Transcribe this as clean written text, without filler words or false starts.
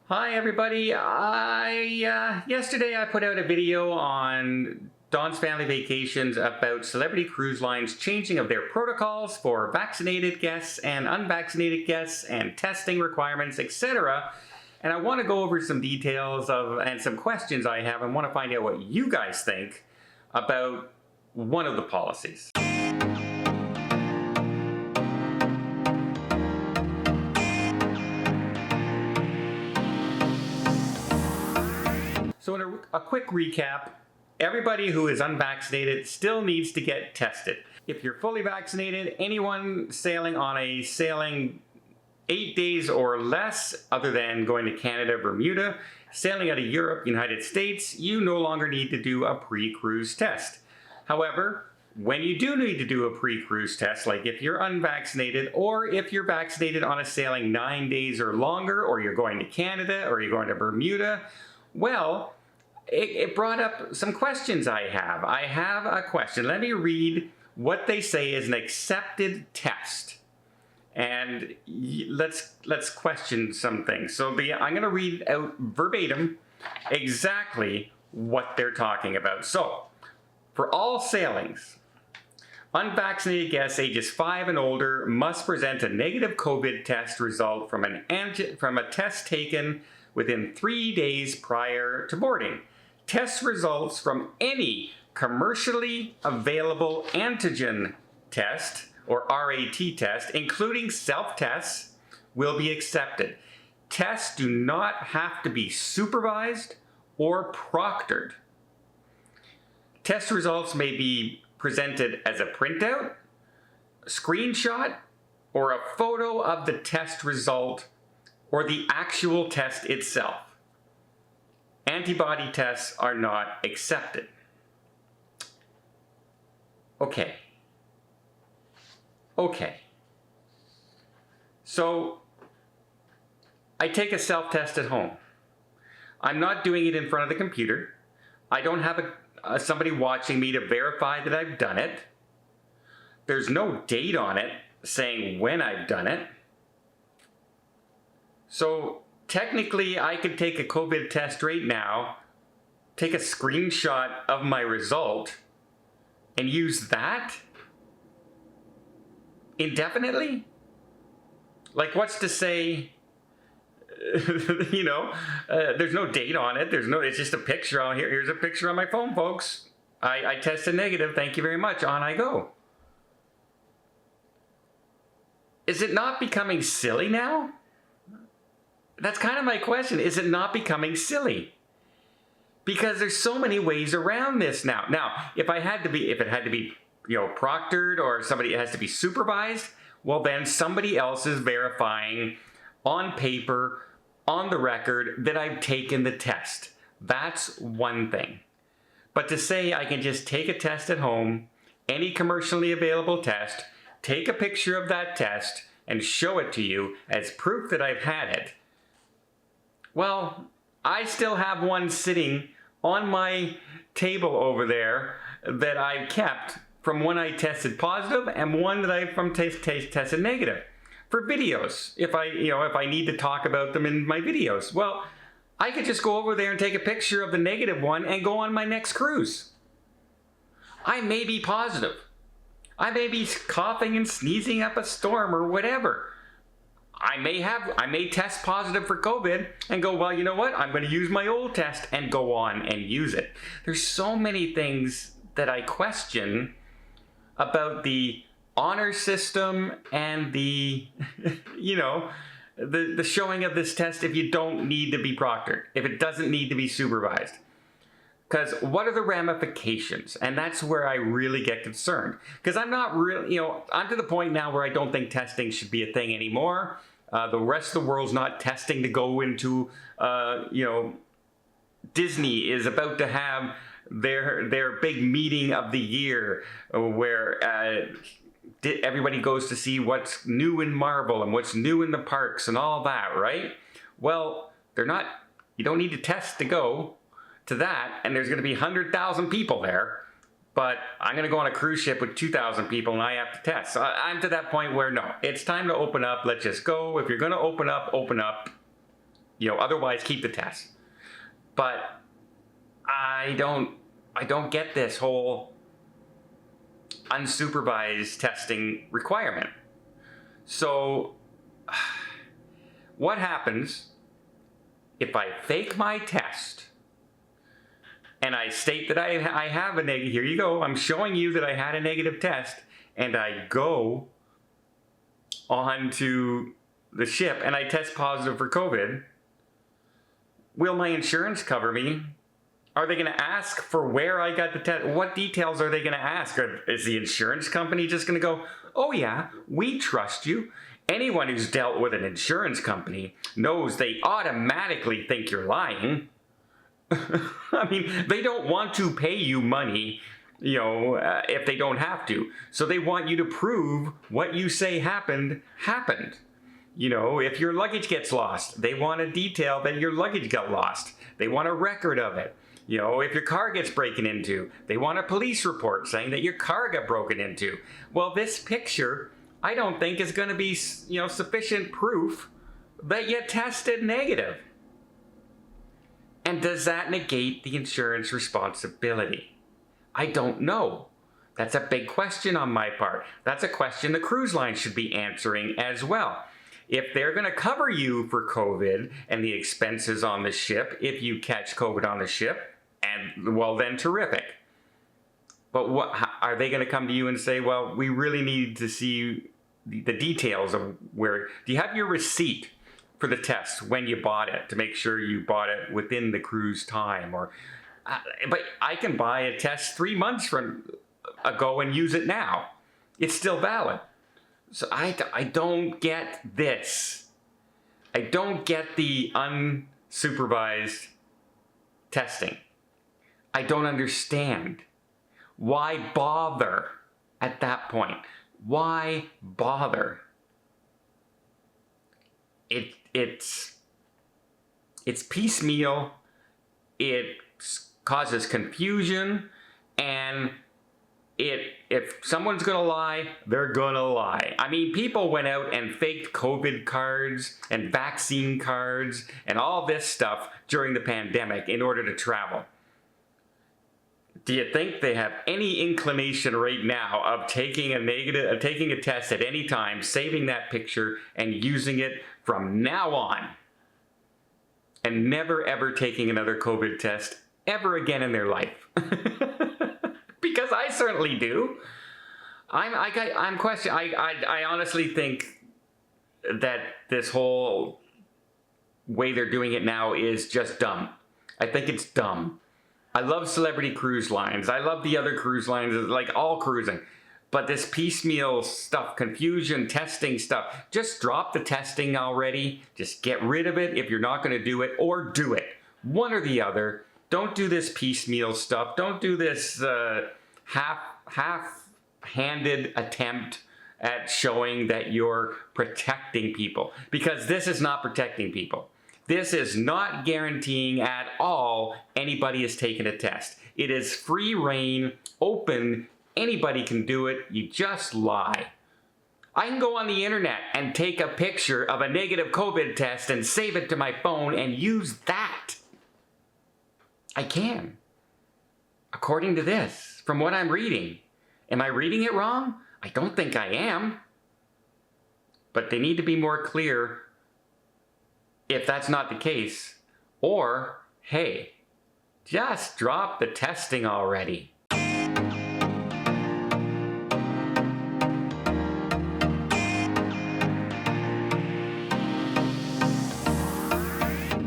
Hi everybody. Yesterday I put out a video on Don's Family Vacations about Celebrity Cruise Lines changing of their protocols for vaccinated guests and unvaccinated guests and testing requirements, etc. And I want to go over some details and some questions I have and want to find out what you guys think about one of the policies. So in a quick recap, everybody who is unvaccinated still needs to get tested. If you're fully vaccinated, anyone sailing on a sailing 8 days or less, other than going to Canada, Bermuda, sailing out of Europe, United States, you no longer need to do a pre-cruise test. However, when you do need to do a pre-cruise test, like if you're unvaccinated or if you're vaccinated on a sailing 9 days or longer, or you're going to Canada or you're going to Bermuda, well, it brought up some questions I have. I have a question. Let me read what they say is an accepted test. And let's question some things. So I'm going to read out verbatim exactly what they're talking about. So, for all sailings, unvaccinated guests ages 5 and older must present a negative COVID test result from a test taken within 3 days prior to boarding. Test results from any commercially available antigen test or RAT test, including self-tests, will be accepted. Tests do not have to be supervised or proctored. Test results may be presented as a printout, screenshot, or a photo of the test result or the actual test itself. Antibody tests are not accepted. Okay. So, I take a self-test at home. I'm not doing it in front of the computer. I don't have somebody watching me to verify that I've done it. There's no date on it saying when I've done it. So, technically, I could take a COVID test right now, take a screenshot of my result, and use that indefinitely? Like, what's to say, there's no date on it. It's just a picture on here. Here's a picture on my phone, folks. I tested negative. Thank you very much. On I go. Is it not becoming silly now? That's kind of my question. Is it not becoming silly? Because there's so many ways around this now. Now, if it had to be, proctored or it has to be supervised, well then somebody else is verifying on paper, on the record, that I've taken the test. That's one thing. But to say I can just take a test at home, any commercially available test, take a picture of that test, and show it to you as proof that I've had it, well, I still have one sitting on my table over there that I kept from when I tested positive and one that I tested negative for videos. If I need to talk about them in my videos, well, I could just go over there and take a picture of the negative one and go on my next cruise. I may be positive. I may be coughing and sneezing up a storm or whatever. I may test positive for COVID and go, well, you know what? I'm going to use my old test and go on and use it. There's so many things that I question about the honor system and the, the showing of this test if you don't need to be proctored, if it doesn't need to be supervised. Because what are the ramifications? And that's where I really get concerned. Because I'm not really, I'm to the point now where I don't think testing should be a thing anymore. The rest of the world's not testing to go into, Disney is about to have their big meeting of the year where everybody goes to see what's new in Marvel and what's new in the parks and all that, right? Well, you don't need to test to go to that, and there's going to be 100,000 people there, but I'm going to go on a cruise ship with 2,000 people and I have to test. So I'm to that point where no, it's time to open up. Let's just go. If you're going to open up, Otherwise keep the test. But I don't get this whole unsupervised testing requirement. So what happens if I fake my test and I state that I have a negative, here you go, I'm showing you that I had a negative test, and I go onto the ship and I test positive for COVID? Will my insurance cover me? Are they going to ask for where I got the test? What details are they going to ask? Is the insurance company just going to go, oh yeah, we trust you? Anyone who's dealt with an insurance company knows they automatically think you're lying. I mean, they don't want to pay you money, if they don't have to. So they want you to prove what you say happened. If your luggage gets lost, they want a detail that your luggage got lost. They want a record of it. If your car gets broken into, they want a police report saying that your car got broken into. Well, this picture, I don't think is going to be, sufficient proof that you tested negative. And does that negate the insurance responsibility? I don't know. That's a big question on my part. That's a question the cruise line should be answering as well. If they're going to cover you for COVID and the expenses on the ship, if you catch COVID on the ship, then terrific. But what are they going to come to you and say, well, we really need to see the details of where, do you have your receipt for the test when you bought it to make sure you bought it within the cruise time? But I can buy a test 3 months ago and use it now. It's still valid. So I don't get this. I don't get the unsupervised testing. I don't understand. Why bother at that point? Why bother? It's piecemeal. It causes confusion, and if someone's gonna lie, they're gonna lie. I mean, people went out and faked COVID cards and vaccine cards and all this stuff during the pandemic in order to travel. Do you think they have any inclination right now of taking a test at any time, saving that picture and using it from now on, and never ever taking another COVID test ever again in their life? Because I certainly do. I'm questioning. I honestly think that this whole way they're doing it now is just dumb. I think it's dumb. I love Celebrity Cruise Lines. I love the other cruise lines, like all cruising. But this piecemeal stuff, confusion, testing stuff, just drop the testing already. Just get rid of it if you're not going to do it, or do it. One or the other. Don't do this piecemeal stuff. Don't do this half-handed attempt at showing that you're protecting people. Because this is not protecting people. This is not guaranteeing at all anybody is taking a test. It is free reign, open, anybody can do it, you just lie. I can go on the internet and take a picture of a negative COVID test and save it to my phone and use that. I can. According to this, from what I'm reading. Am I reading it wrong? I don't think I am. But they need to be more clear if that's not the case. Or, hey, just drop the testing already.